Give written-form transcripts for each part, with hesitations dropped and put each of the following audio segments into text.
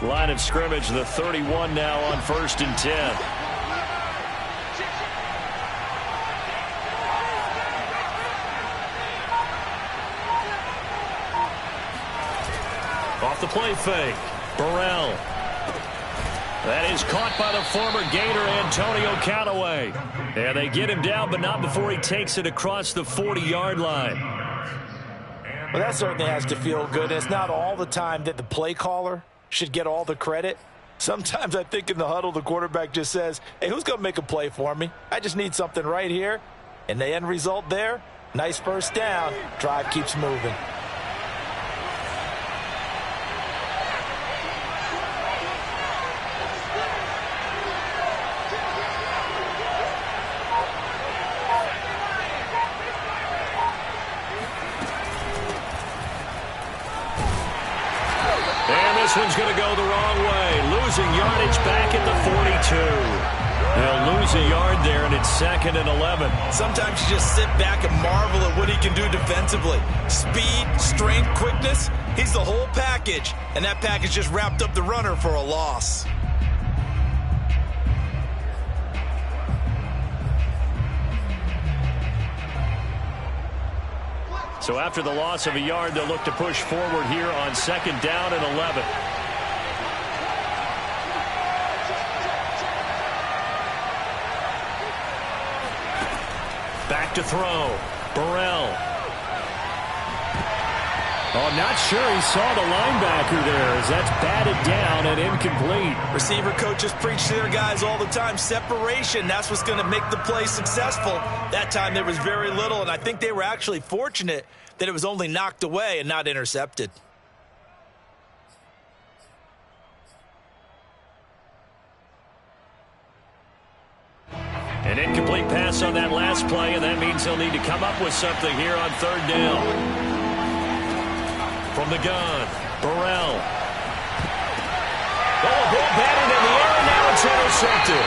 Line of scrimmage, the 31 now on 1st and 10. Off the play fake. Burrell. That is caught by the former Gator Antonio Callaway. And they get him down, but not before he takes it across the 40-yard line. Well, that certainly has to feel good. It's not all the time that the play caller should get all the credit. Sometimes I think in the huddle, the quarterback just says, hey, who's going to make a play for me? I just need something right here. And the end result there, nice first down. Drive keeps moving. This one's going to go the wrong way. Losing yardage back at the 42. They'll lose a yard there, and it's 2nd and 11. Sometimes you just sit back and marvel at what he can do defensively. Speed, strength, quickness. He's the whole package. And that package just wrapped up the runner for a loss. So after the loss of a yard, they'll look to push forward here on 2nd down and 11. Back to throw. Burrell. Oh, not sure he saw the linebacker there as that's batted down and incomplete. Receiver coaches preach to their guys all the time. Separation, that's what's going to make the play successful. That time there was very little, and I think they were actually fortunate that it was only knocked away and not intercepted. An incomplete pass on that last play, and that means they'll need to come up with something here on 3rd down. From the gun, Burrell. Oh, ball batted in the air, and now it's intercepted.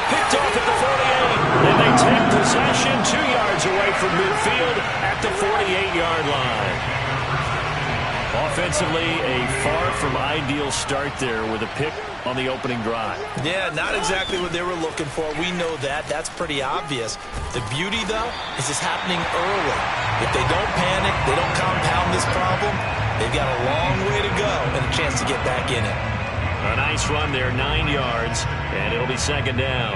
Picked off at the 48, and they take possession 2 yards away from midfield at the 48-yard line. Offensively, a far from ideal start there with a pick on the opening drive. Yeah, not exactly what they were looking for. We know that. That's pretty obvious. The beauty, though, is it's happening early. If they don't panic, they don't compound this problem, they've got a long way to go and a chance to get back in it. A nice run there, 9 yards, and it'll be 2nd down.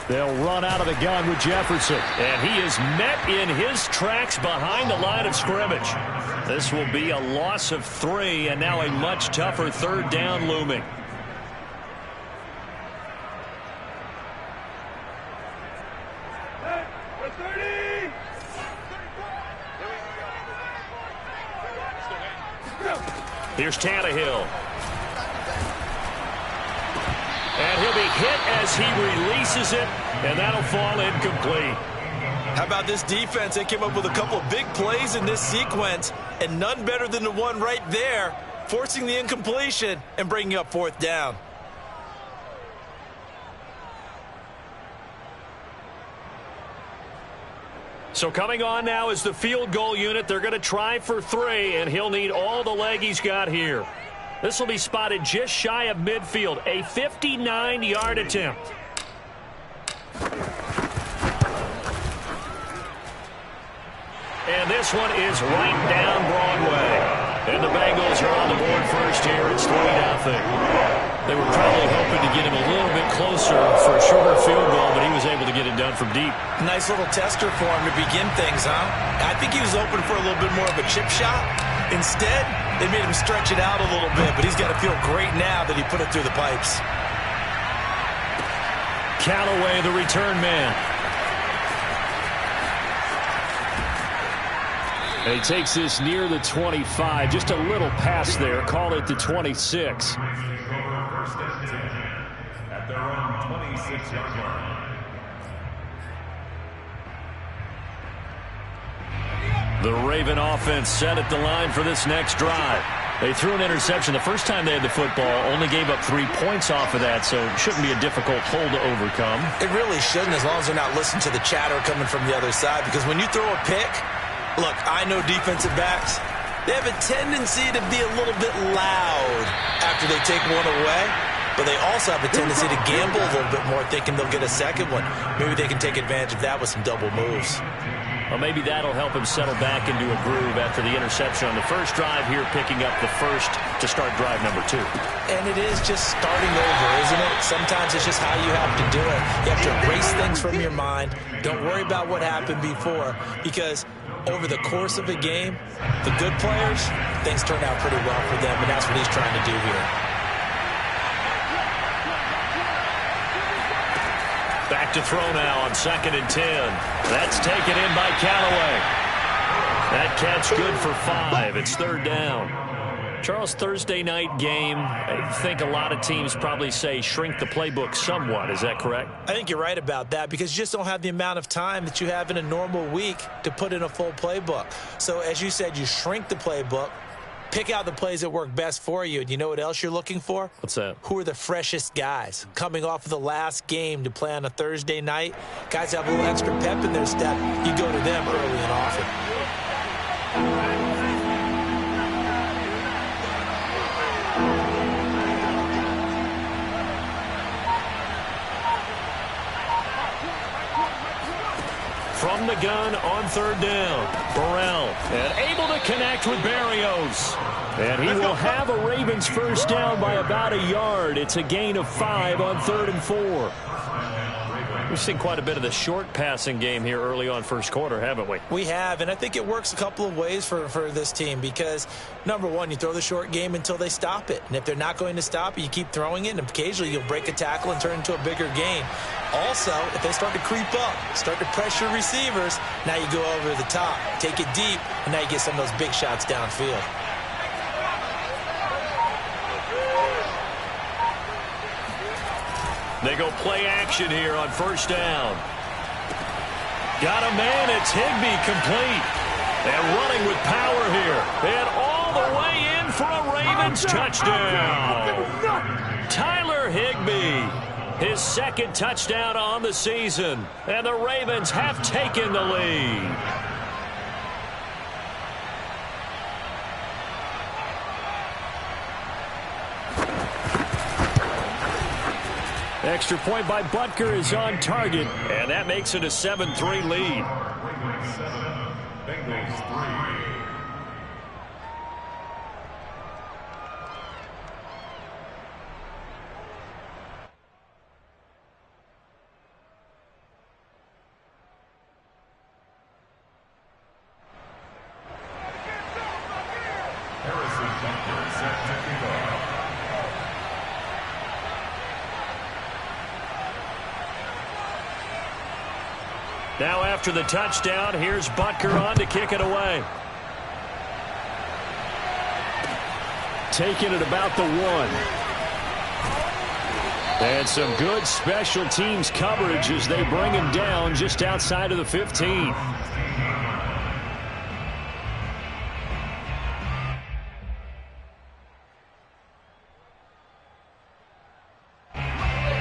They'll run out of the gun with Jefferson. And he is met in his tracks behind the line of scrimmage. This will be a loss of 3, and now a much tougher 3rd down looming. Here's Tannehill. And he'll be hit as he releases it, and that'll fall incomplete. How about this defense? They came up with a couple of big plays in this sequence, and none better than the one right there, forcing the incompletion and bringing up 4th down. So coming on now is the field goal unit. They're going to try for 3, and he'll need all the leg he's got here. This will be spotted just shy of midfield, a 59-yard attempt. And this one is right down Broadway. And the Bengals are on the board first here. It's 3-0. They were probably hoping to get him a little bit closer for a shorter field goal, but he was able to get it done from deep. Nice little tester for him to begin things, huh? I think he was hoping for a little bit more of a chip shot. Instead, they made him stretch it out a little bit, but he's got to feel great now that he put it through the pipes. Callaway, the return man. And he takes this near the 25. Just a little pass there. Call it the 26. At their own 26-yard line. The Raven offense set at the line for this next drive. They threw an interception the first time they had the football, only gave up 3 points off of that, so it shouldn't be a difficult hole to overcome. It really shouldn't, as long as they're not listening to the chatter coming from the other side, because when you throw a pick, look, I know defensive backs, they have a tendency to be a little bit loud after they take one away, but they also have a tendency to gamble a little bit more, thinking they'll get a second one. Maybe they can take advantage of that with some double moves. Well, maybe that'll help him settle back into a groove after the interception on the first drive here, picking up the first to start drive number 2. And it is just starting over, isn't it? Sometimes it's just how you have to do it. You have to erase things from your mind. Don't worry about what happened before, because over the course of a game, the good players, things turn out pretty well for them, and that's what he's trying to do here. Back to throw now on 2nd and 10. That's taken in by Callaway. That catch good for 5. It's 3rd down. Charles, Thursday night game, I think a lot of teams probably say shrink the playbook somewhat. Is that correct? I think you're right about that, because you just don't have the amount of time that you have in a normal week to put in a full playbook. So as you said, you shrink the playbook, pick out the plays that work best for you. And you know what else you're looking for? What's that? Who are the freshest guys coming off of the last game to play on a Thursday night? Guys have a little extra pep in their step. You go to them early and often. From the gun on 3rd down, Burrell, and able to connect with Berrios. And he will have a Ravens first down by about a yard. It's a gain of 5 on 3rd and 4. We've seen quite a bit of the short passing game here early on first quarter, haven't we? We have, and I think it works a couple of ways for this team, because, number one, you throw the short game until they stop it. And if they're not going to stop it, you keep throwing it, and occasionally you'll break a tackle and turn it into a bigger gain. Also, if they start to creep up, start to pressure receivers, now you go over the top, take it deep, and now you get some of those big shots downfield. They go play action here on 1st down. Got a man. It's Higbee complete. And running with power here. And all the way in for a Ravens touchdown. Tyler Higbee. His 2nd touchdown on the season. And the Ravens have taken the lead. Extra point by Butker is on target, and that makes it a 7-3 lead. Ravens 7, Bengals 3. Now after the touchdown, here's Butker on to kick it away. Taking it about the 1. And some good special teams coverage as they bring him down just outside of the 15.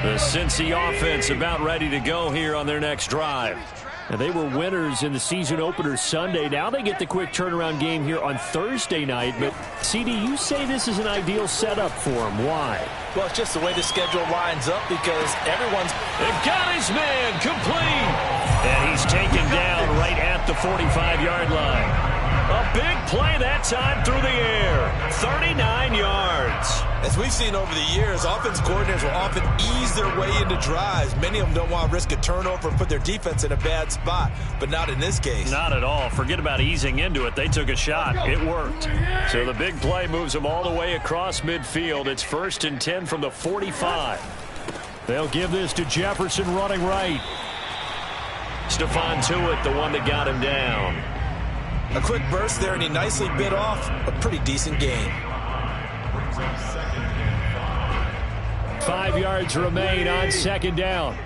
The Cincy offense about ready to go here on their next drive. And they were winners in the season opener Sunday. Now they get the quick turnaround game here on Thursday night. But, CD, you say this is an ideal setup for them. Why? Well, it's just the way the schedule lines up, because everyone's... They've got his man complete. And he's taken down right at the 45-yard line. A big play that time through the air. 39 yards. As we've seen over the years, offense coordinators will often ease their way into drives. Many of them don't want to risk a turnover and put their defense in a bad spot, but not in this case. Not at all. Forget about easing into it. They took a shot. It worked. So the big play moves them all the way across midfield. It's 1st and 10 from the 45. They'll give this to Jefferson running right. Stephon Tuitt, the one that got him down. A quick burst there, and he nicely bit off a pretty decent gain. 5 yards remain on 2nd down.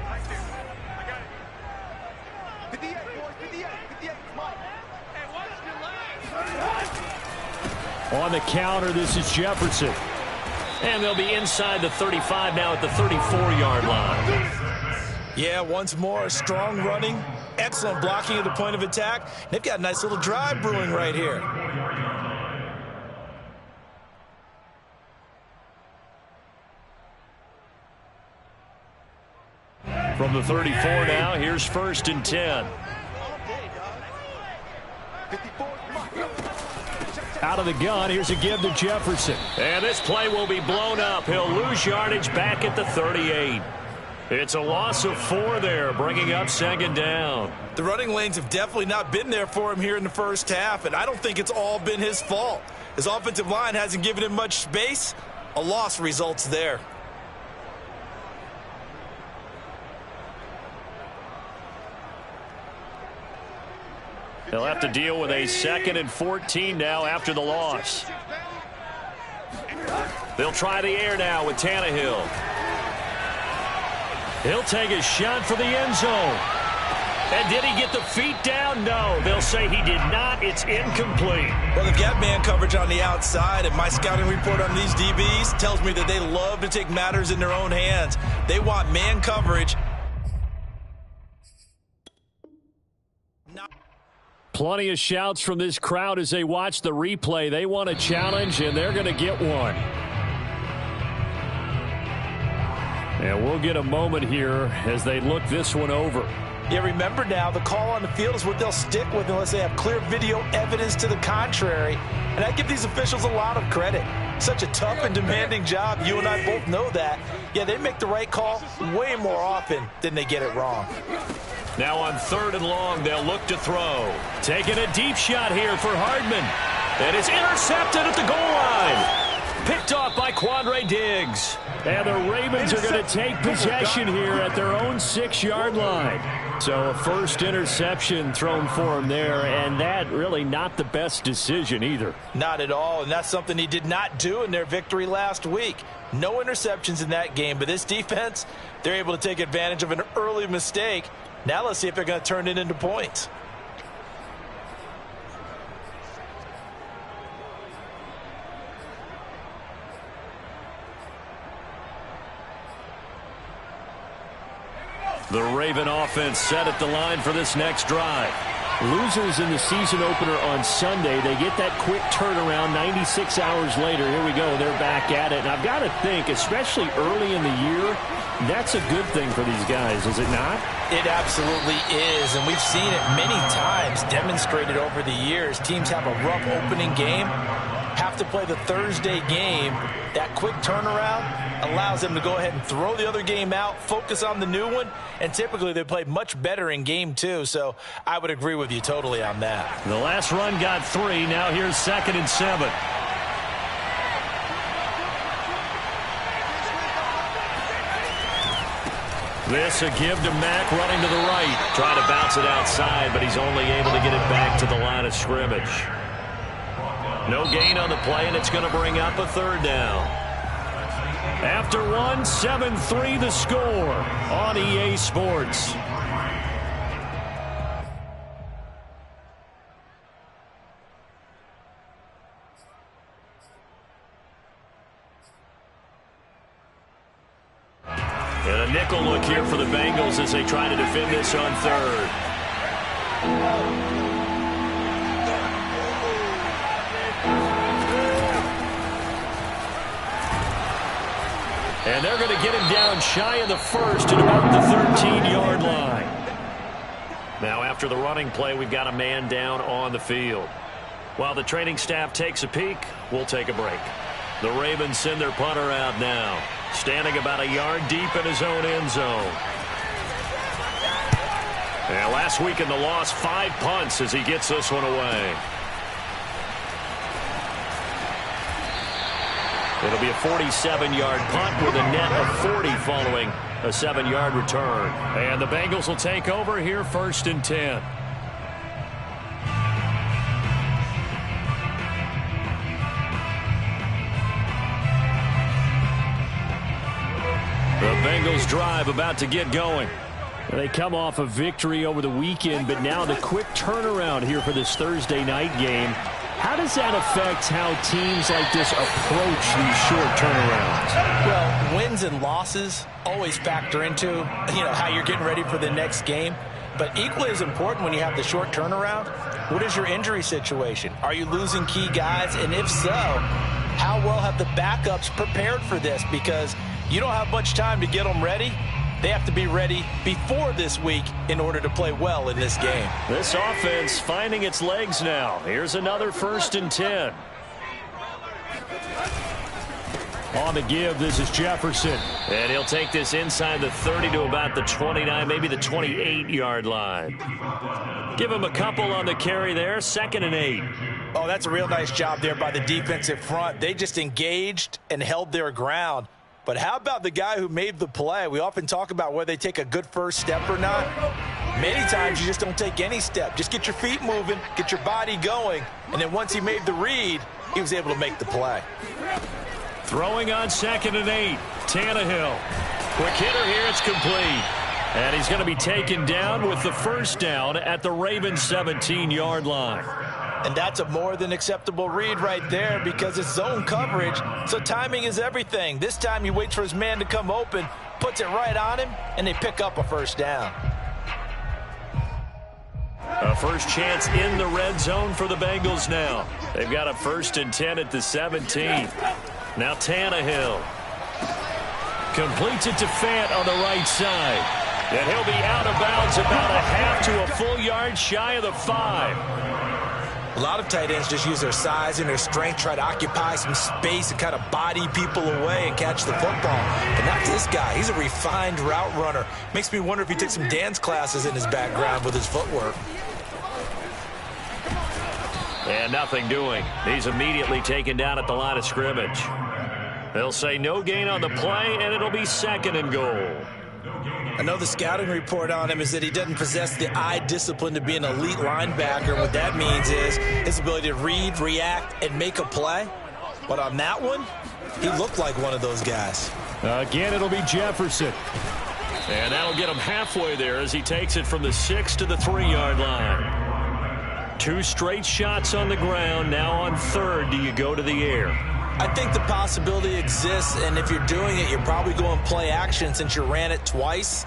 On the counter, this is Jefferson. And they'll be inside the 35 now at the 34-yard line. Yeah, once more, strong running, excellent blocking at the point of attack. They've got a nice little drive brewing right here. From the 34 now, here's 1st and 10. Out of the gun, here's a give to Jefferson. And this play will be blown up. He'll lose yardage back at the 38. It's a loss of 4 there, bringing up 2nd down. The running lanes have definitely not been there for him here in the first half, and I don't think it's all been his fault. His offensive line hasn't given him much space. A loss results there. They'll have to deal with a 2nd and 14 now after the loss. They'll try the air now with Tannehill. He'll take a shot for the end zone. And did he get the feet down? No. They'll say he did not. It's incomplete. Well, they've got man coverage on the outside, and my scouting report on these DBs tells me that they love to take matters in their own hands. They want man coverage. Plenty of shouts from this crowd as they watch the replay. They want a challenge, and they're going to get one. And we'll get a moment here as they look this one over. Yeah, remember now, the call on the field is what they'll stick with unless they have clear video evidence to the contrary. And I give these officials a lot of credit. Such a tough and demanding job. You and I both know that. Yeah, they make the right call way more often than they get it wrong. Now on 3rd and long, they'll look to throw. Taking a deep shot here for Hardman. And it's intercepted at the goal line. Picked off by Quandre Diggs. And the Ravens are going to take possession here at their own 6-yard line. So a first interception thrown for him there, and that really not the best decision either. Not at all, and that's something he did not do in their victory last week. No interceptions in that game, but this defense, they're able to take advantage of an early mistake. Now let's see if they're going to turn it into points. The Raven offense set at the line for this next drive. Losers in the season opener on Sunday, they get that quick turnaround 96 hours later. Here we go, they're back at it. And I've got to think, especially early in the year, that's a good thing for these guys, is it not? It absolutely is, and we've seen it many times demonstrated over the years. Teams have a rough opening game, have to play the Thursday game. That quick turnaround allows them to go ahead and throw the other game out, focus on the new one, and typically they play much better in game 2, so I would agree with you totally on that. The last run got 3. Now here's 2nd and 7. This a give to Mack running to the right. Trying to bounce it outside, but he's only able to get it back to the line of scrimmage. No gain on the play, and it's going to bring up a 3rd down. After 1, 7-3 the score on EA Sports. And a nickel look here for the Bengals as they try to defend this on 3rd. And they're going to get him down shy of the 1st at about the 13-yard line. Now after the running play, we've got a man down on the field. While the training staff takes a peek, we'll take a break. The Ravens send their punter out now, standing about a yard deep in his own end zone. And last week in the loss, 5 punts as he gets this one away. It'll be a 47-yard punt with a net of 40 following a 7-yard return. And the Bengals will take over here 1st and 10. The Bengals drive about to get going. They come off a victory over the weekend, but now the quick turnaround here for this Thursday night game. How does that affect how teams like this approach these short turnarounds? Well, wins and losses always factor into, how you're getting ready for the next game. But equally as important when you have the short turnaround, what is your injury situation? Are you losing key guys? And if so, how well have the backups prepared for this? Because you don't have much time to get them ready. They have to be ready before this week in order to play well in this game. This offense finding its legs now. Here's another 1st and 10. On the give, this is Jefferson. And he'll take this inside the 30 to about the 29, maybe the 28-yard line. Give him a couple on the carry there, 2nd and 8. Oh, that's a real nice job there by the defensive front. They just engaged and held their ground. But how about the guy who made the play? We often talk about whether they take a good first step or not. Many times you just don't take any step. Just get your feet moving, get your body going, and then once he made the read, he was able to make the play. Throwing on 2nd and 8, Tannehill. Quick hitter here, it's complete. And he's going to be taken down with the 1st down at the Ravens' 17-yard line. And that's a more than acceptable read right there because it's zone coverage, so timing is everything. This time he waits for his man to come open, puts it right on him, and they pick up a 1st down. A first chance in the red zone for the Bengals now. They've got a 1st and 10 at the 17. Now Tannehill completes it to Fant on the right side. And he'll be out of bounds about a half to a full yard shy of the 5. A lot of tight ends just use their size and their strength, try to occupy some space and kind of body people away and catch the football. But not this guy. He's a refined route runner. Makes me wonder if he took some dance classes in his background with his footwork. And nothing doing. He's immediately taken down at the line of scrimmage. They'll say no gain on the play, and it'll be 2nd and goal. I know the scouting report on him is that he doesn't possess the eye discipline to be an elite linebacker. What that means is his ability to read, react, and make a play. But on that one, he looked like one of those guys. Again, it'll be Jefferson. And that'll get him halfway there as he takes it from the 6 to the 3-yard line. 2 straight shots on the ground. Now on 3rd, do you go to the air? I think the possibility exists, and if you're doing it, you're probably going play action since you ran it twice.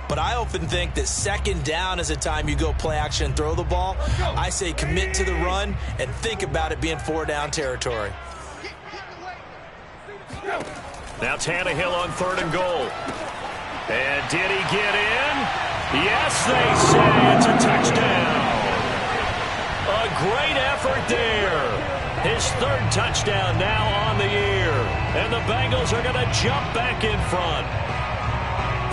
But I often think that 2nd down is the time you go play action and throw the ball. I say commit to the run and think about it being 4-down territory. Now Tannehill on 3rd and goal. And did he get in? Yes, they say it's a touchdown. A great effort there. His 3rd touchdown now on the year. And the Bengals are going to jump back in front.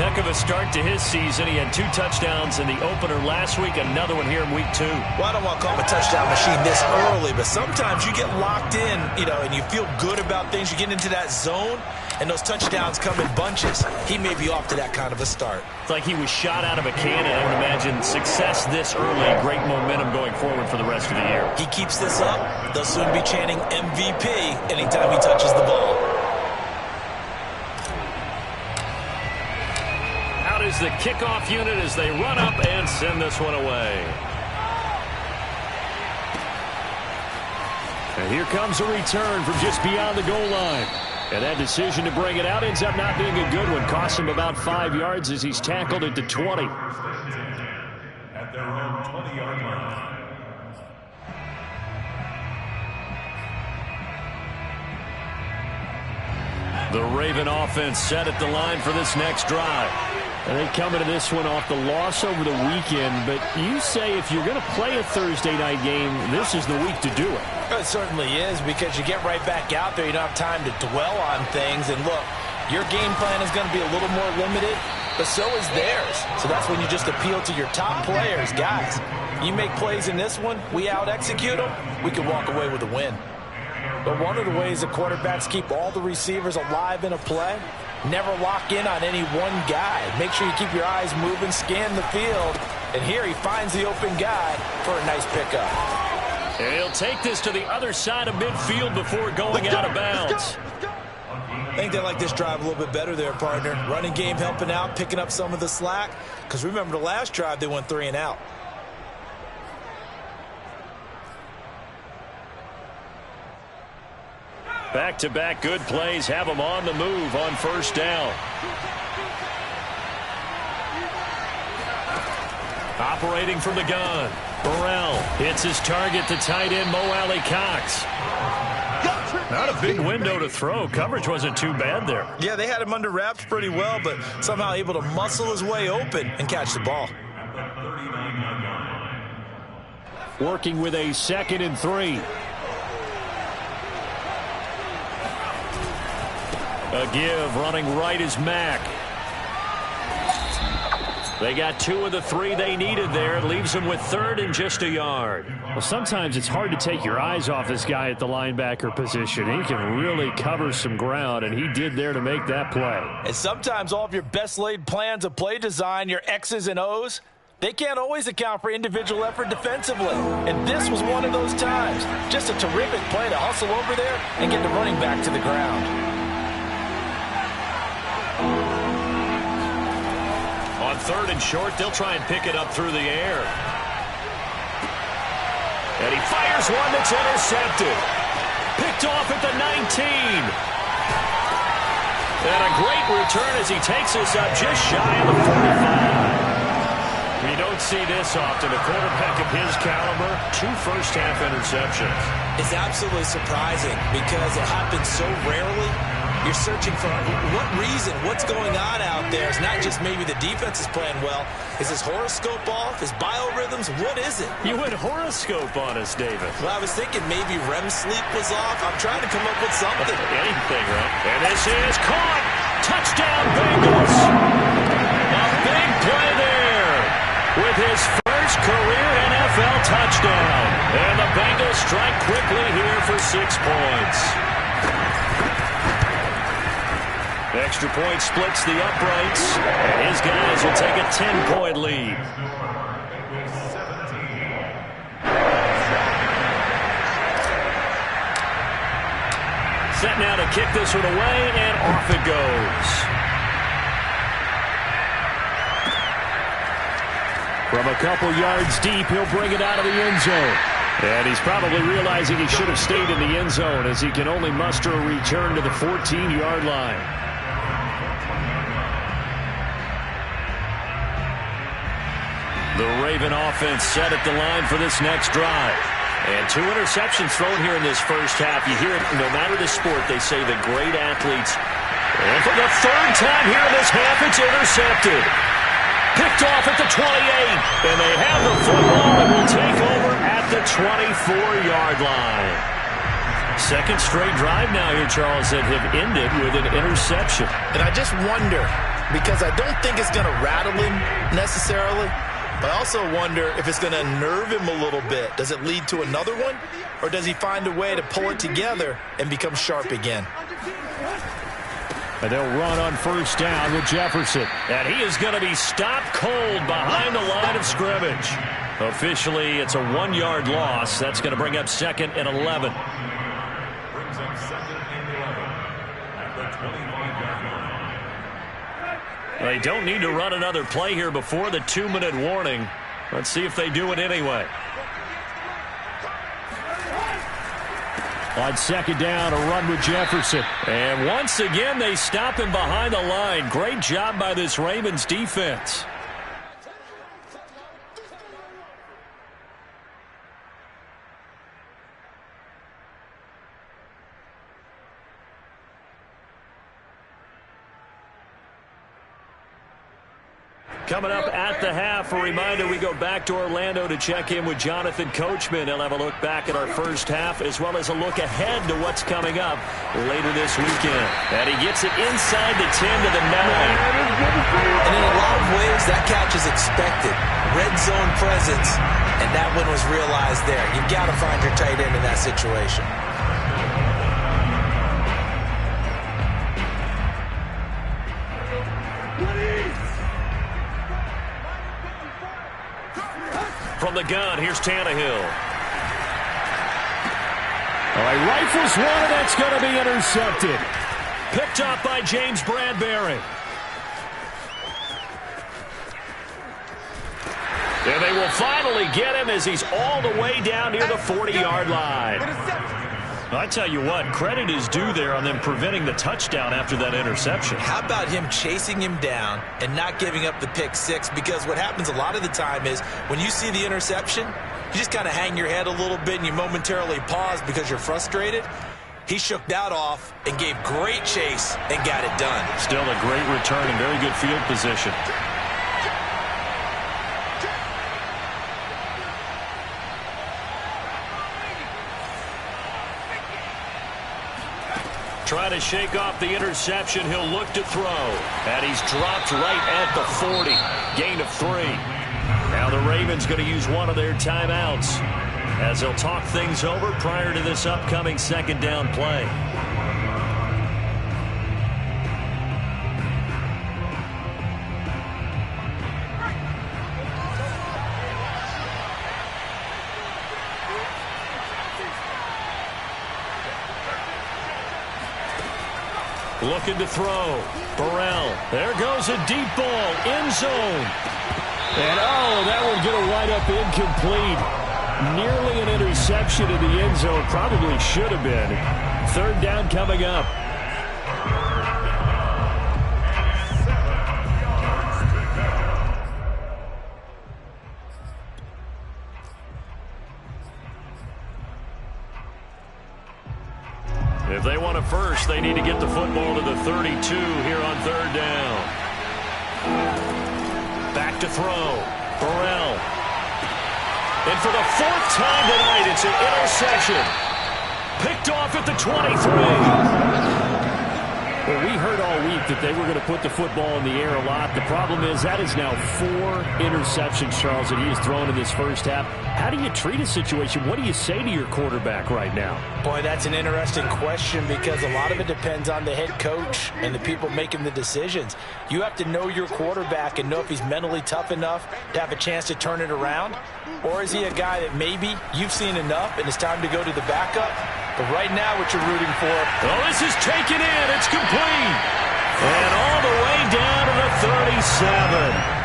Heck of a start to his season. He had 2 touchdowns in the opener last week, another one here in week 2. Well, I don't want to call him a touchdown machine this early, but sometimes you get locked in, and you feel good about things. You get into that zone, and those touchdowns come in bunches. He may be off to that kind of a start. It's like he was shot out of a cannon. I would imagine success this early, great momentum going forward for the rest of the year. He keeps this up, they'll soon be chanting MVP anytime he touches the ball. Out is the kickoff unit as they run up and send this one away. And here comes a return from just beyond the goal line. And that decision to bring it out ends up not being a good one. Costs him about 5 yards as he's tackled at the 20. At their own 20-yard line. The Raven offense set at the line for this next drive. And they come into this one off the loss over the weekend. But you say if you're going to play a Thursday night game, this is the week to do it. It certainly is, because you get right back out there. You don't have time to dwell on things. And look, your game plan is going to be a little more limited, but so is theirs. So that's when you just appeal to your top players. Guys, you make plays in this one, we out-execute them, we can walk away with a win. But one of the ways the quarterbacks keep all the receivers alive in a play, never lock in on any one guy. Make sure you keep your eyes moving, scan the field, and here he finds the open guy for a nice pickup. And he'll take this to the other side of midfield before going out of bounds. I think they like this drive a little bit better there, partner. Running game helping out, picking up some of the slack. Because remember the last drive, they went 3 and out. Back-to-back good plays have them on the move on first down. Operating from the gun. Burrell hits his target, the tight end, Mo Alley Cox. Not a big window to throw. Coverage wasn't too bad there. Yeah, they had him under wraps pretty well, but somehow able to muscle his way open and catch the ball. Working with a 2nd and 3. A give, running right is Mack. They got 2 of the 3 they needed there. It leaves them with 3rd and just a yard. Well, sometimes it's hard to take your eyes off this guy at the linebacker position. He can really cover some ground, and he did there to make that play. And sometimes all of your best laid plans of play design, your X's and O's, they can't always account for individual effort defensively. And this was one of those times. Just a terrific play to hustle over there and get the running back to the ground. On 3rd and short, they'll try and pick it up through the air. And he fires one that's intercepted. Picked off at the 19. And a great return as he takes us up just shy of the 45. We don't see this often. A quarterback of his caliber, 2 first-half interceptions. It's absolutely surprising because it happens so rarely. You're searching for what reason, what's going on out there. It's not just maybe the defense is playing well. Is his horoscope off? His biorhythms? What is it? You went horoscope on us, David. Well, I was thinking maybe REM sleep was off. I'm trying to come up with something. Anything, right? And this is caught. Touchdown, Bengals. A big play there with his first career NFL touchdown. And the Bengals strike quickly here for 6 points. Extra point splits the uprights, and his guys will take a 10-point lead. Set now to kick this one away, and off it goes. From a couple yards deep, he'll bring it out of the end zone. And he's probably realizing he should have stayed in the end zone as he can only muster a return to the 14-yard line. The Raven offense set at the line for this next drive. And 2 interceptions thrown here in this first half. You hear it no matter the sport, they say the great athletes. And for the 3rd time here in this half, it's intercepted. Picked off at the 28. And they have the football and will take over at the 24-yard line. 2nd straight drive now here, Charles, that have ended with an interception. And I just wonder, because I don't think it's going to rattle him necessarily, but I also wonder if it's going to nerve him a little bit. Does it lead to another one? Or does he find a way to pull it together and become sharp again? And they'll run on first down with Jefferson. And he is going to be stopped cold behind the line of scrimmage. Officially, it's a 1-yard loss. That's going to bring up 2nd and 11. Brings up 2nd and 11 at the 25-yard line. They don't need to run another play here before the 2-minute warning. Let's see if they do it anyway. On 2nd down, a run with Jefferson. And once again, they stop him behind the line. Great job by this Ravens defense. Coming up at the half, a reminder, we go back to Orlando to check in with Jonathan Coachman. He'll have a look back at our first half as well as a look ahead to what's coming up later this weekend. And he gets it inside the 10 to the 9. And in a lot of ways, that catch is expected. Red zone presence, and that one was realized there. You've got to find your tight end in that situation. From the gun, here's Tannehill. He rifles one, and that's going to be intercepted. Picked up by James Bradbury. And they will finally get him as he's all the way down near the 40-yard line. I tell you what, credit is due there on them preventing the touchdown after that interception. How about him chasing him down and not giving up the pick six? Because what happens a lot of the time is when you see the interception, you just kind of hang your head a little bit and you momentarily pause because you're frustrated. He shook that off and gave great chase and got it done. Still a great return and very good field position. Trying to shake off the interception. He'll look to throw. And he's dropped right at the 40. Gain of 3. Now the Ravens going to use one of their timeouts as they'll talk things over prior to this upcoming second down play. Looking to throw. Burrell. There goes a deep ball. End zone. And, that one's going to wind up incomplete. Nearly an interception in the end zone. Probably should have been. Third down coming up. If they want a first, they need to get the football to the 32 here on third down. Back to throw. Burrell. And for the 4th time tonight, it's an interception. Picked off at the 23. Well, we heard all week that they were going to put the football in the air a lot. The problem is that is now 4 interceptions, Charles, that he has thrown in this first half. How do you treat a situation? What do you say to your quarterback right now? Boy, that's an interesting question because a lot of it depends on the head coach and the people making the decisions. You have to know your quarterback and know if he's mentally tough enough to have a chance to turn it around. Or is he a guy that maybe you've seen enough and it's time to go to the backup? But right now what you're rooting for. Oh, this is taken in. It's complete. And all the way down to the 37.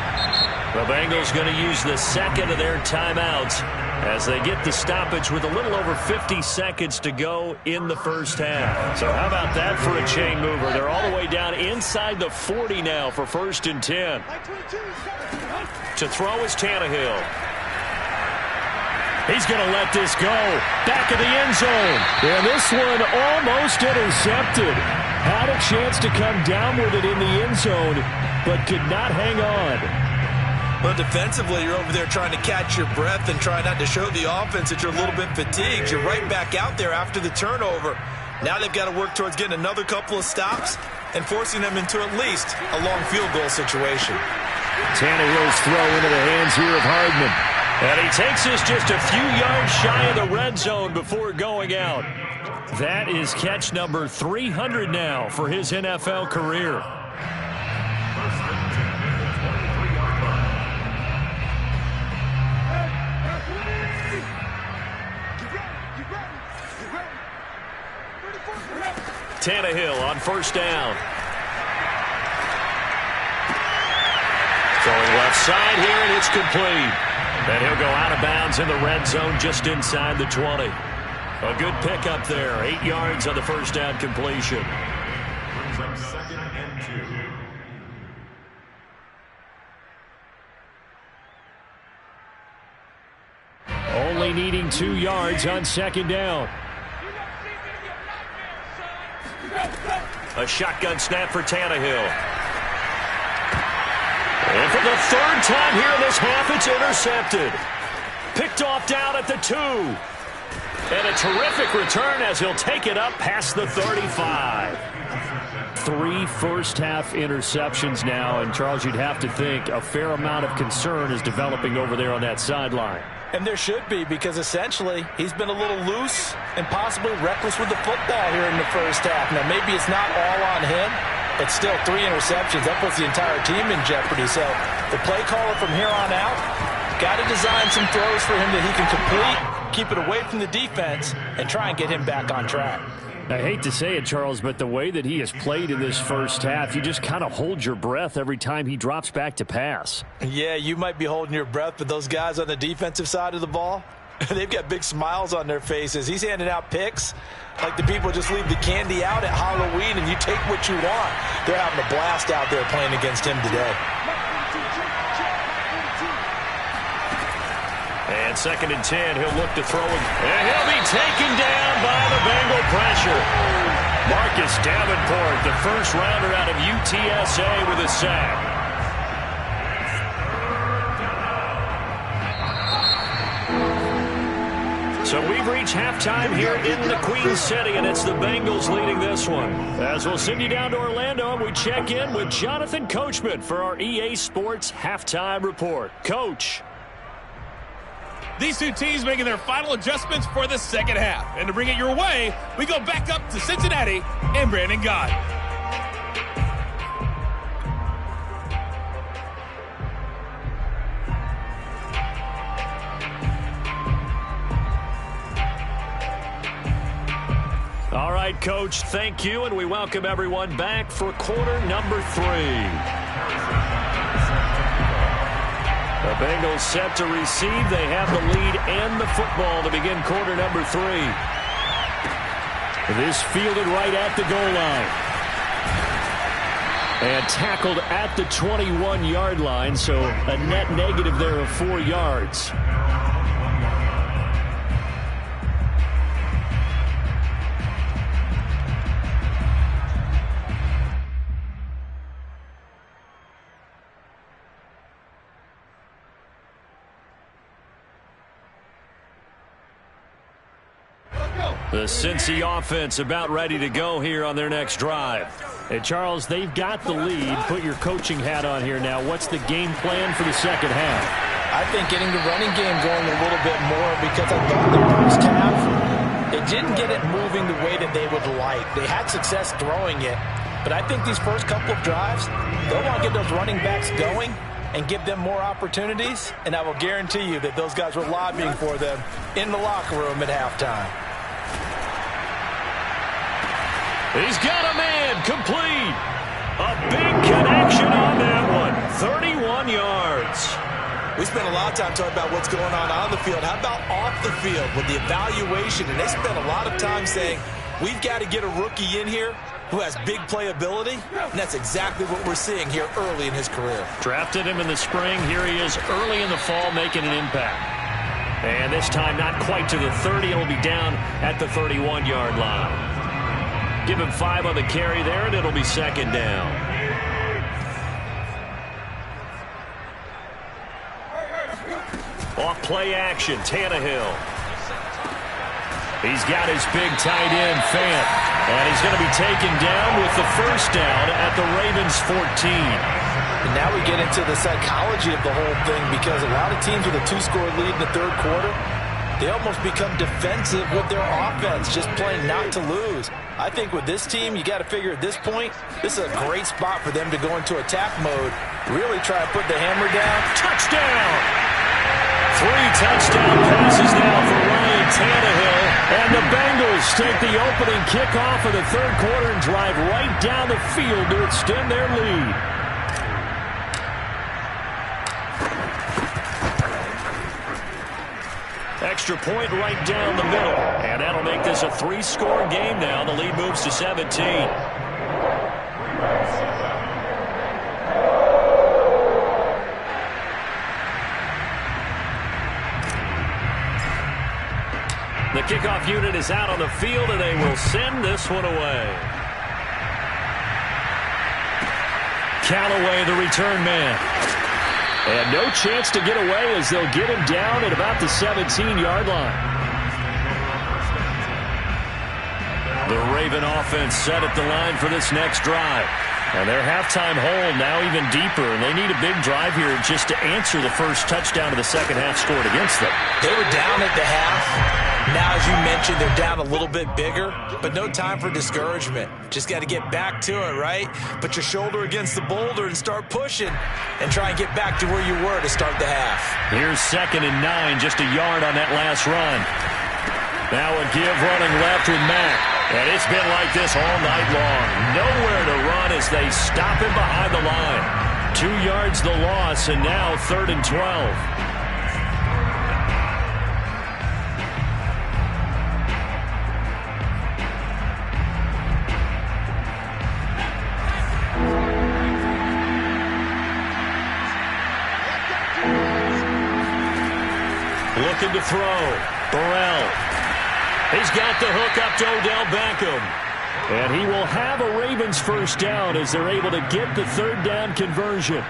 The Bengals going to use the second of their timeouts as they get the stoppage with a little over 50 seconds to go in the first half. So how about that for a chain mover? They're all the way down inside the 40 now for 1st and 10. To throw is Tannehill. He's going to let this go. Back of the end zone. And this one almost intercepted. Had a chance to come down with it in the end zone, but could not hang on. Well, defensively, you're over there trying to catch your breath and try not to show the offense that you're a little bit fatigued. You're right back out there after the turnover. Now they've got to work towards getting another couple of stops and forcing them into at least a long field goal situation. Tannehill's throw into the hands here of Hardman. And he takes this just a few yards shy of the red zone before going out. That is catch number 300 now for his NFL career. Tannehill on first down. Throwing left side here, and it's complete. And he'll go out of bounds in the red zone just inside the 20. A good pickup there. 8 yards on the first down completion. Brings up 2nd and 2. Only needing 2 yards on 2nd down. A shotgun snap for Tannehill. And for the 3rd time here in this half, it's intercepted. Picked off down at the 2. And a terrific return as he'll take it up past the 35. 3 first-half interceptions now, and Charles, you'd have to think a fair amount of concern is developing over there on that sideline. And there should be, because essentially he's been a little loose and possibly reckless with the football here in the first half. Now, maybe it's not all on him, but still 3 interceptions. That puts the entire team in jeopardy. So the play caller from here on out got to design some throws for him that he can complete, keep it away from the defense, and try and get him back on track. I hate to say it, Charles, but the way that he has played in this first half, you just kind of hold your breath every time he drops back to pass. Yeah, you might be holding your breath, but those guys on the defensive side of the ball, They've got big smiles on their faces. He's handing out picks like the people just leave the candy out at Halloween and you take what you want. They're having a blast out there playing against him today. And 2nd and 10, he'll look to throw it. And he'll be taken down by the Bengal pressure. Marcus Davenport, the first rounder out of UTSA with a sack. So we've reached halftime here in the Queen City, and it's the Bengals leading this one. As we'll send you down to Orlando, and we check in with Jonathan Coachman for our EA Sports Halftime Report. Coach. These two teams making their final adjustments for the second half. And to bring it your way, we go back up to Cincinnati and Brandon Gott. All right, Coach, thank you, and we welcome everyone back for quarter number 3. The Bengals set to receive. They have the lead and the football to begin quarter number 3. This fielded right at the goal line. And tackled at the 21-yard line, so a net negative there of 4 yards. The Cincy offense about ready to go here on their next drive. And Charles, they've got the lead. Put your coaching hat on here now. What's the game plan for the second half? I think getting the running game going a little bit more, because I thought the first half, they didn't get it moving the way that they would like. They had success throwing it, but I think these first couple of drives, they'll want to get those running backs going and give them more opportunities, and I will guarantee you that those guys were lobbying for them in the locker room at halftime. He's got a man complete. A big connection on that one. 31 yards. We spent a lot of time talking about what's going on the field. How about off the field with the evaluation? And they spent a lot of time saying, we've got to get a rookie in here who has big playability. And that's exactly what we're seeing here early in his career. Drafted him in the spring. Here he is early in the fall making an impact. And this time not quite to the 30. It'll be down at the 31-yard line. Give him 5 on the carry there, and it'll be second down. Off play action, Tannehill. He's got his big tight end, Fant. And he's going to be taken down with the first down at the Ravens 14. And now we get into the psychology of the whole thing, because a lot of teams with a 2-score lead in the third quarter, they almost become defensive with their offense, just playing not to lose. I think with this team, you got to figure at this point, this is a great spot for them to go into attack mode, really try to put the hammer down. Touchdown! 3 touchdown passes now for Ryan Tannehill. And the Bengals take the opening kickoff of the third quarter and drive right down the field to extend their lead. Extra point right down the middle. And that'll make this a 3-score game now. The lead moves to 17. The kickoff unit is out on the field, and they will send this one away. Callaway, the return man. And no chance to get away as they'll get him down at about the 17-yard line. The Raven offense set at the line for this next drive. And their halftime hole now even deeper, and they need a big drive here just to answer the first touchdown of the second half scored against them. They were down at the half. Now, as you mentioned, they're down a little bit bigger, but no time for discouragement. Just got to get back to it, right? Put your shoulder against the boulder and start pushing and try and get back to where you were to start the half. Here's 2nd and 9, just a yard on that last run. Now a give running left with Mack. And it's been like this all night long. Nowhere to run as they stop him behind the line. 2 yards the loss, and now 3rd and 12. throw. Burrell. He's got the hook up to Odell Beckham. And he will have a Ravens first down as they're able to get the third down conversion.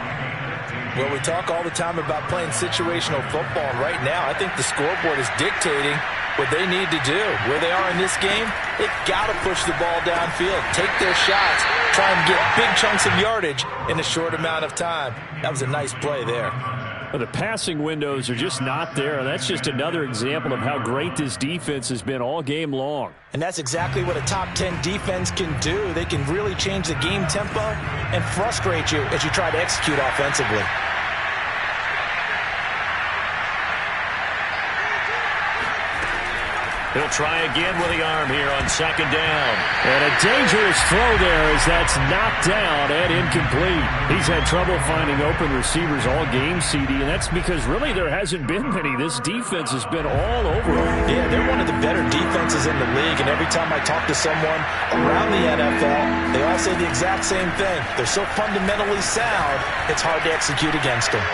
Well, we talk all the time about playing situational football, and right now I think the scoreboard is dictating what they need to do. Where they are in this game, they've got to push the ball downfield, take their shots, try and get big chunks of yardage in a short amount of time. That was a nice play there. Well, the passing windows are just not there. That's just another example of how great this defense has been all game long. And that's exactly what a top 10 defense can do. They can really change the game tempo and frustrate you as you try to execute offensively. He'll try again with the arm here on second down. And a dangerous throw there as that's knocked down and incomplete. He's had trouble finding open receivers all game, CD, and that's because really there hasn't been many. This defense has been all over them. Yeah, they're one of the better defenses in the league, and every time I talk to someone around the NFL, they all say the exact same thing. They're so fundamentally sound, it's hard to execute against them.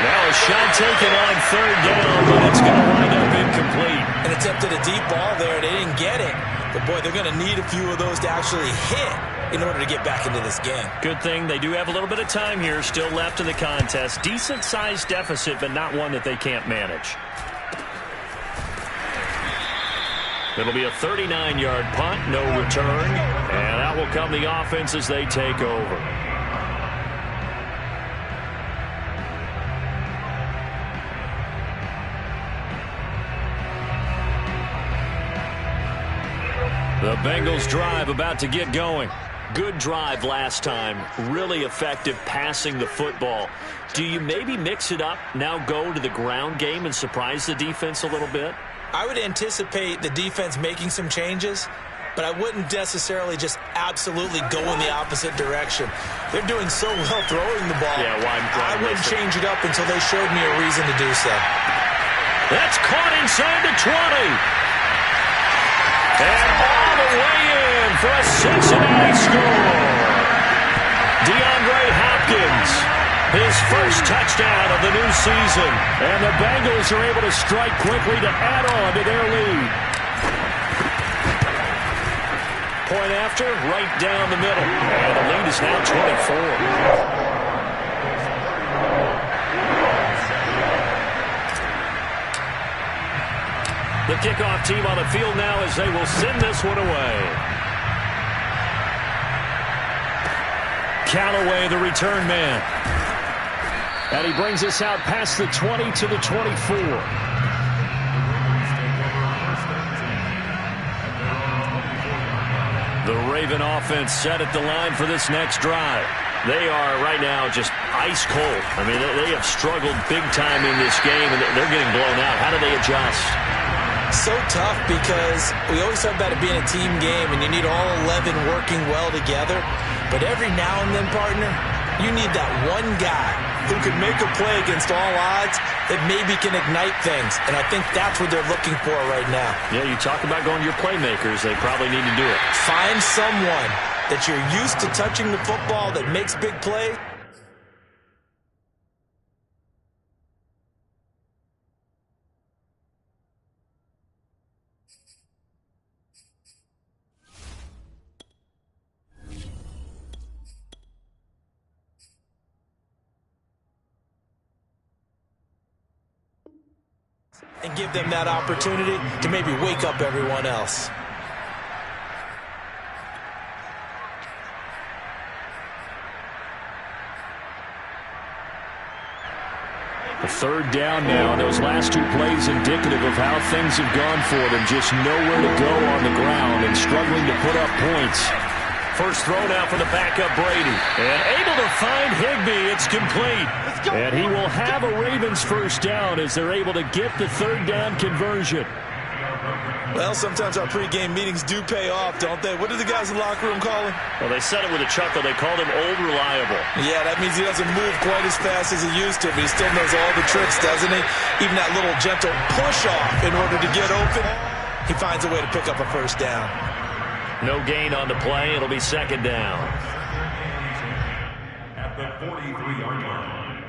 Now a shot taken on third down, but it's going to wind up incomplete. And attempted a deep ball there. They didn't get it. But, boy, they're going to need a few of those to actually hit in order to get back into this game. Good thing they do have a little bit of time here still left in the contest. Decent-sized deficit, but not one that they can't manage. It'll be a 39-yard punt, no return. And that will come the offense as they take over. The Bengals drive about to get going. Good drive last time. Really effective passing the football. Do you maybe mix it up, now go to the ground game and surprise the defense a little bit? I would anticipate the defense making some changes, but I wouldn't necessarily just absolutely go in the opposite direction. They're doing so well throwing the ball. Yeah, I wouldn't change it up until they showed me a reason to do so. That's caught inside the 20. And all the way in for a Cincinnati score. DeAndre Hopkins, his first touchdown of the new season. And the Bengals are able to strike quickly to add on to their lead. Point after, right down the middle. And the lead is now 24. The kickoff team on the field now as they will send this one away. Callaway, the return man. And he brings us out past the 20 to the 24. The Raven offense set at the line for this next drive. They are right now just ice cold. I mean, they have struggled big time in this game, and they're getting blown out. How do they adjust? So tough because we always talk about it being a team game and you need all 11 working well together. But every now and then, partner, you need that one guy who can make a play against all odds that maybe can ignite things. And I think that's what they're looking for right now. Yeah, you talk about going to your playmakers. They probably need to do it. Find someone that you're used to touching the football that makes big plays. And give them that opportunity to maybe wake up everyone else. A third down now, and those last two plays indicative of how things have gone for them. Just nowhere to go on the ground and struggling to put up points. First throw now for the backup Brady. And able to find Higbee. It's complete. And he will have a Ravens first down as they're able to get the third down conversion. Well, sometimes our pregame meetings do pay off, don't they? What do the guys in the locker room call him? Well, they said it with a chuckle. They called him Old Reliable. Yeah, that means he doesn't move quite as fast as he used to, but he still knows all the tricks, doesn't he? Even that little gentle push-off in order to get open, he finds a way to pick up a first down. No gain on the play. It'll be second down. At the 43-yard line.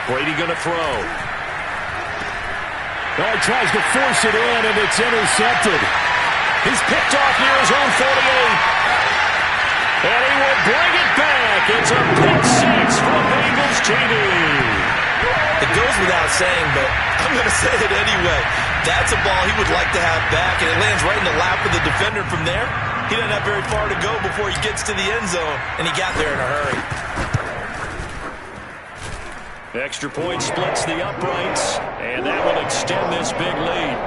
Brady going to throw. Oh, he tries to force it in, and it's intercepted. He's picked off near his own 48. And he will bring it back. It's a pick six from Bengals TV. It goes without saying, but I'm going to say it anyway. That's a ball he would like to have back, and it lands right in the lap of the defender from there. He doesn't have very far to go before he gets to the end zone, and he got there in a hurry. Extra point splits the uprights, and that will extend this big lead.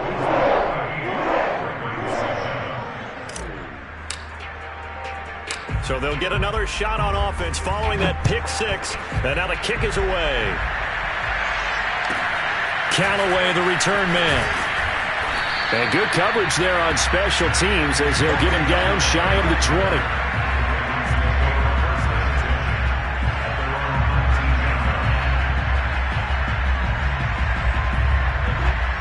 So they'll get another shot on offense following that pick six, and now the kick is away. Callaway, the return man. And good coverage there on special teams as they'll get him down shy of the 20.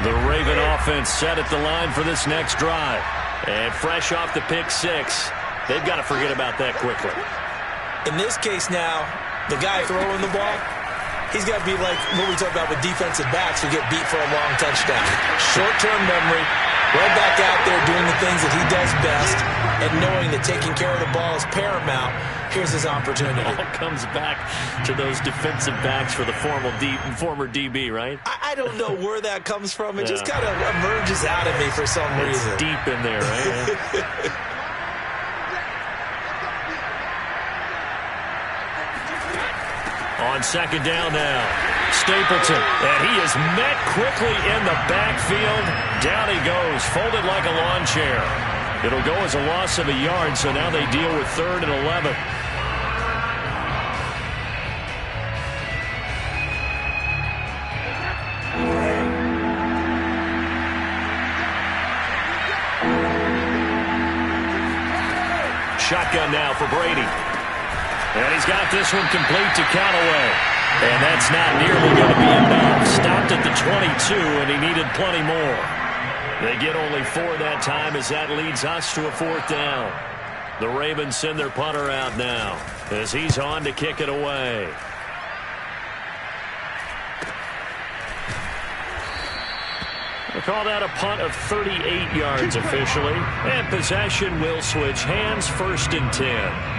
The Raven offense set at the line for this next drive. And fresh off the pick six, they've got to forget about that quickly. In this case now, the guy throwing the ball, he's got to be like what we talk about with defensive backs who get beat for a long touchdown. Short-term memory, right back out there doing the things that he does best, and knowing that taking care of the ball is paramount. Here's his opportunity. It all comes back to those defensive backs for the former DB, right? I don't know where that comes from. It just kind of emerges out of me for some reason. It's deep in there, right? On second down now, Stapleton, and he is met quickly in the backfield. Down he goes, folded like a lawn chair. It'll go as a loss of a yard, so now they deal with 3rd and 11. Shotgun now for Brady. And he's got this one complete to Callaway. And that's not nearly going to be enough. Stopped at the 22, and he needed plenty more. They get only 4 that time as that leads us to a 4th down. The Ravens send their punter out now as he's on to kick it away. They call that a punt of 38 yards officially. And possession will switch hands, 1st and 10.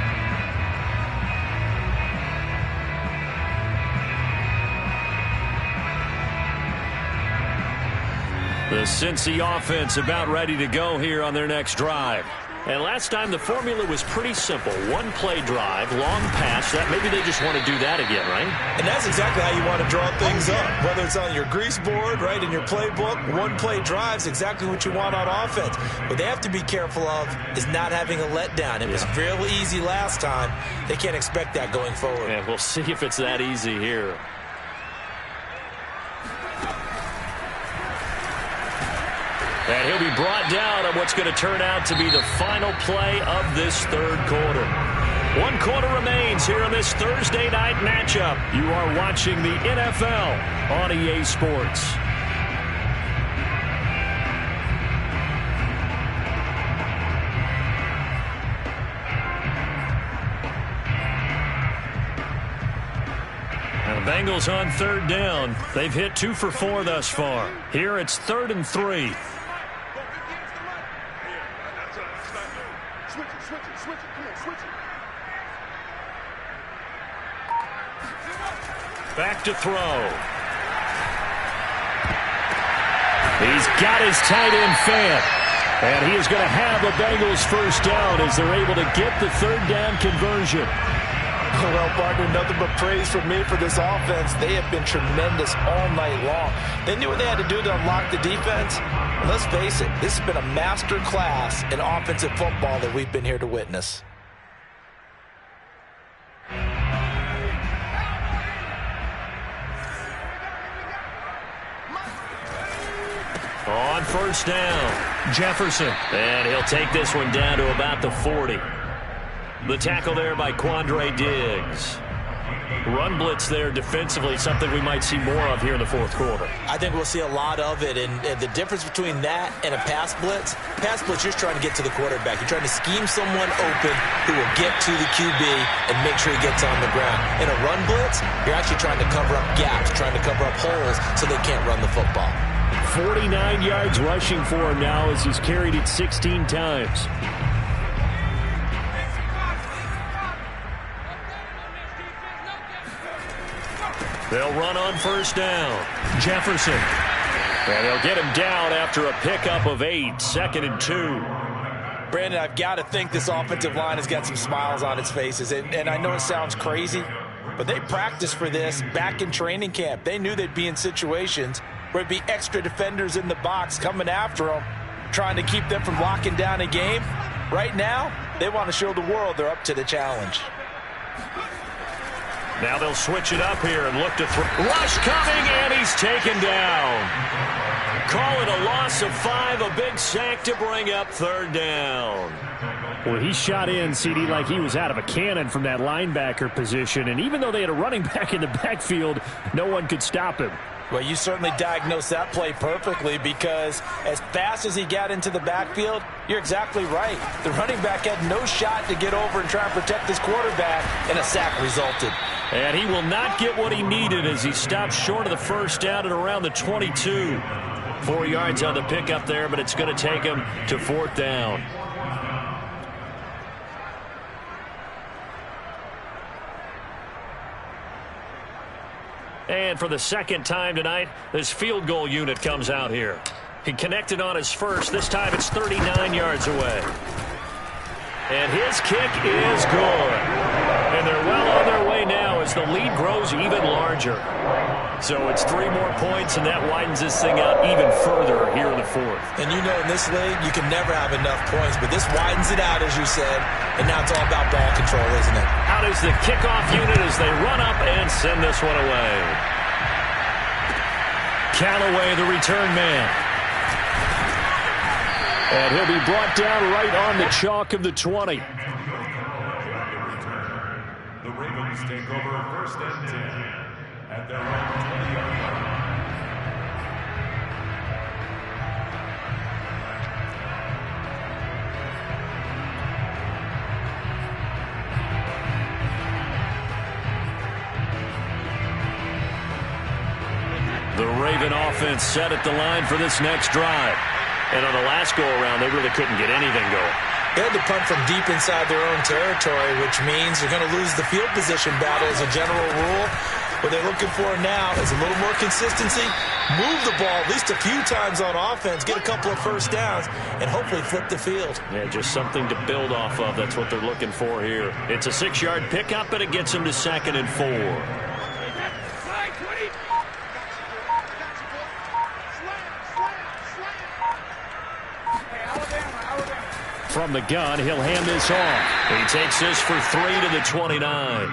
The Cincy offense about ready to go here on their next drive. And last time the formula was pretty simple. 1-play drive, long pass. That maybe they just want to do that again, right? And that's exactly how you want to draw things up. Whether it's on your grease board, right, in your playbook, 1-play drive's exactly what you want on offense. What they have to be careful of is not having a letdown. It was real easy last time. They can't expect that going forward. And we'll see if it's that easy here. And he'll be brought down on what's going to turn out to be the final play of this 3rd quarter. 1 quarter remains here on this Thursday night matchup. You are watching the NFL on EA Sports. And the Bengals on 3rd down. They've hit 2 for 4 thus far. Here it's 3rd and 3. Back to throw. He's got his tight end fan. And he is going to have a Bengals 1st down as they're able to get the 3rd down conversion. Well, partner, nothing but praise from me for this offense. They have been tremendous all night long. They knew what they had to do to unlock the defense. And let's face it, this has been a master class in offensive football that we've been here to witness. On 1st down, Jefferson. And he'll take this one down to about the 40. The tackle there by Quandre Diggs. Run blitz there defensively, something we might see more of here in the fourth quarter. I think we'll see a lot of it, and the difference between that and a pass blitz, you're trying to get to the quarterback. You're trying to scheme someone open who will get to the QB and make sure he gets on the ground. In a run blitz, you're actually trying to cover up gaps, trying to cover up holes so they can't run the football. 49 yards rushing for him now as he's carried it 16 times. They'll run on first down. Jefferson. And they'll get him down after a pickup of 8, 2nd and 2. Brandon, I've got to think this offensive line has got some smiles on its faces. And I know it sounds crazy, but they practiced for this back in training camp. They knew they'd be in situations where it'd be extra defenders in the box coming after them, trying to keep them from locking down a game. Right now, they want to show the world they're up to the challenge. Now they'll switch it up here and look to throw. Rush coming, and he's taken down. Call it a loss of 5, a big sack to bring up 3rd down. Well, he shot in, CD, like he was out of a cannon from that linebacker position. And even though they had a running back in the backfield, no one could stop him. Well, you certainly diagnosed that play perfectly, because as fast as he got into the backfield, you're exactly right. The running back had no shot to get over and try and protect his quarterback, and a sack resulted. And he will not get what he needed as he stopped short of the first down at around the 22. 4 yards on the pickup there, but it's going to take him to 4th down. And for the second time tonight, this field goal unit comes out here. He connected on his first. This time it's 39 yards away. And his kick is good. And they're well on their way now as the lead grows even larger. So it's 3 more points, and that widens this thing out even further here in the 4th. And you know, in this league, you can never have enough points, but this widens it out, as you said, and now it's all about ball control, isn't it? Out is the kickoff unit as they run up and send this one away. Callaway, the return man. And he'll be brought down right on the chalk of the 20. The Ravens take over 1st and 10 at their own 20-yard line. The Raven offense set at the line for this next drive. And on the last go-around, they really couldn't get anything going. They had to punt from deep inside their own territory, which means they're going to lose the field position battle as a general rule. What they're looking for now is a little more consistency, move the ball at least a few times on offense, get a couple of first downs, and hopefully flip the field. Yeah, just something to build off of. That's what they're looking for here. It's a 6-yard pickup, and it gets them to 2nd and 4. From the gun, he'll hand this off. He takes this for 3 to the 29.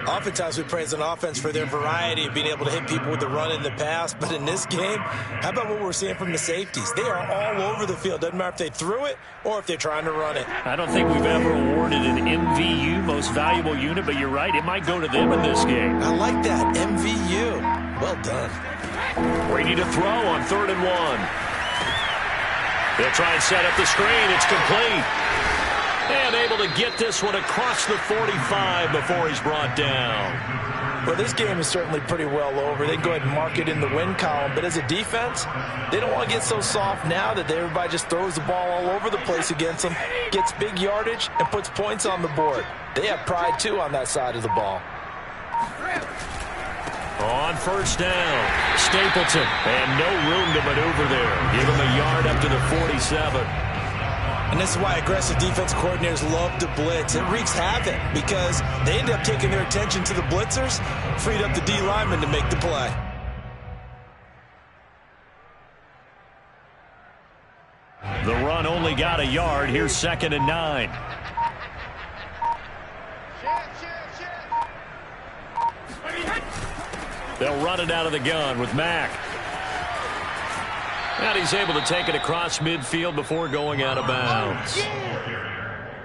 Oftentimes we praise an offense for their variety of being able to hit people with the run in the pass, but in this game, how about what we're seeing from the safeties? They are all over the field. Doesn't matter if they threw it or if they're trying to run it. I don't think we've ever awarded an MVU, most valuable unit, but you're right, it might go to them in this game. I like that, MVU. Well done. Brady to throw on 3rd and 1. They'll try and set up the screen. It's complete. And able to get this one across the 45 before he's brought down. Well, this game is certainly pretty well over. They can go ahead and mark it in the win column. But as a defense, they don't want to get so soft now that everybody just throws the ball all over the place against them, gets big yardage, and puts points on the board. They have pride, too, on that side of the ball. On first down, Stapleton, and no room to maneuver there. Give him a yard up to the 47. And this is why aggressive defense coordinators love to blitz. It wreaks havoc because they end up taking their attention to the blitzers, freed up the D lineman to make the play. The run only got a yard. Here's 2nd and 9. They'll run it out of the gun with Mack. And he's able to take it across midfield before going out of bounds.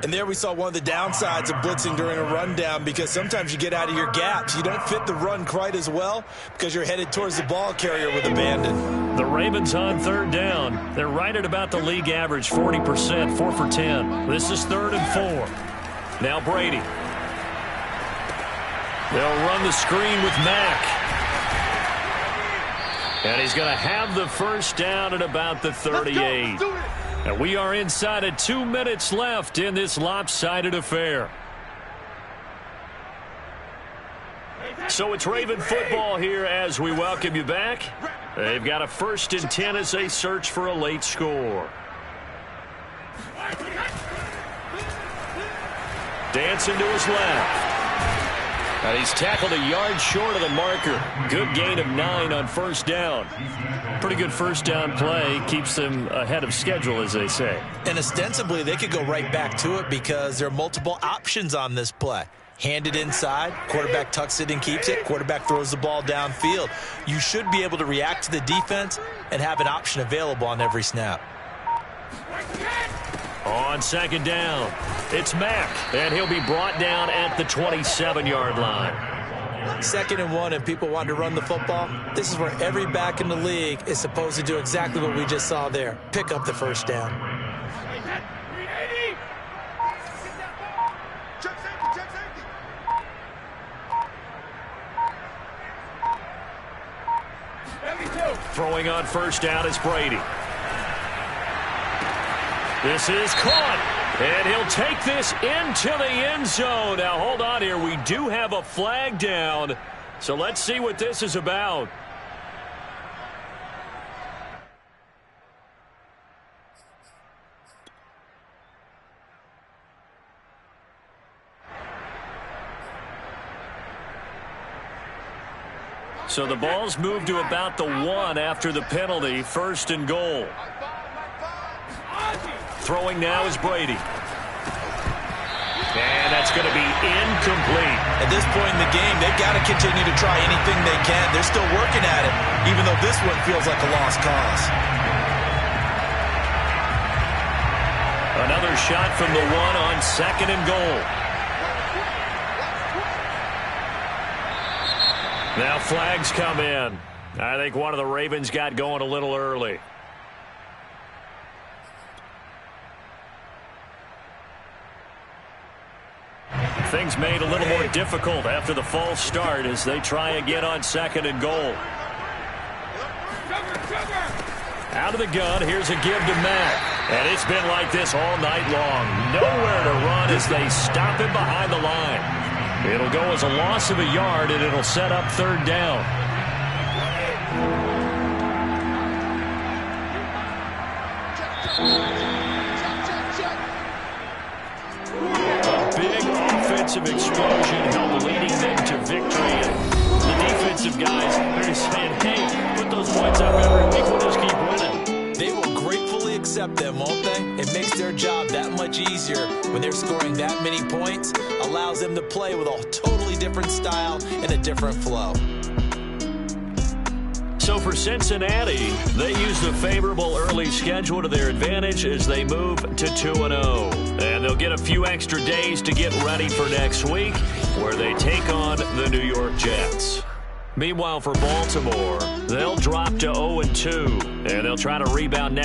And there we saw one of the downsides of blitzing during a rundown, because sometimes you get out of your gaps. You don't fit the run quite as well because you're headed towards the ball carrier with abandon. The Ravens on third down. They're right at about the league average, 40%, 4 for 10. This is 3rd and 4. Now Brady. They'll run the screen with Mack. And he's going to have the first down at about the 38. And we are inside of 2 minutes left in this lopsided affair. So it's Raven football here as we welcome you back. They've got a 1st and 10 as they search for a late score. Dancing to his left. And he's tackled a yard short of the marker. Good gain of 9 on 1st down. Pretty good 1st down play. Keeps them ahead of schedule, as they say. And ostensibly, they could go right back to it because there are multiple options on this play. Hand it inside, quarterback tucks it and keeps it, quarterback throws the ball downfield. You should be able to react to the defense and have an option available on every snap. On 2nd down, it's Mack, and he'll be brought down at the 27-yard line. 2nd and 1, and people want to run the football. This is where every back in the league is supposed to do exactly what we just saw there. Pick up the 1st down. Throwing on 1st down is Brady. This is caught, and he'll take this into the end zone. Now, hold on here. We do have a flag down, so let's see what this is about. So the ball's moved to about the 1 after the penalty, 1st and goal. Throwing now is Brady. And that's going to be incomplete. At this point in the game, they've got to continue to try anything they can. They're still working at it, even though this one feels like a lost cause. Another shot from the 1 on 2nd and goal. Now flags come in. I think one of the Ravens got going a little early. Things made a little more difficult after the false start as they try again on 2nd and goal. Out of the gun, here's a give to Mack. And it's been like this all night long. Nowhere to run as they stop him behind the line. It'll go as a loss of a yard, and it'll set up 3rd down. A big offensive explosion helped leading them to victory. And the defensive guys, they're just saying, hey, put those points up every week. We'll just keep winning. They will gratefully accept them, won't they? It makes their job that much easier when they're scoring that many points. Allows them to play with a totally different style and a different flow. So for Cincinnati, they use the favorable early schedule to their advantage as they move to 2-0. And they'll get a few extra days to get ready for next week, where they take on the New York Jets. Meanwhile, for Baltimore, they'll drop to 0-2, and they'll try to rebound next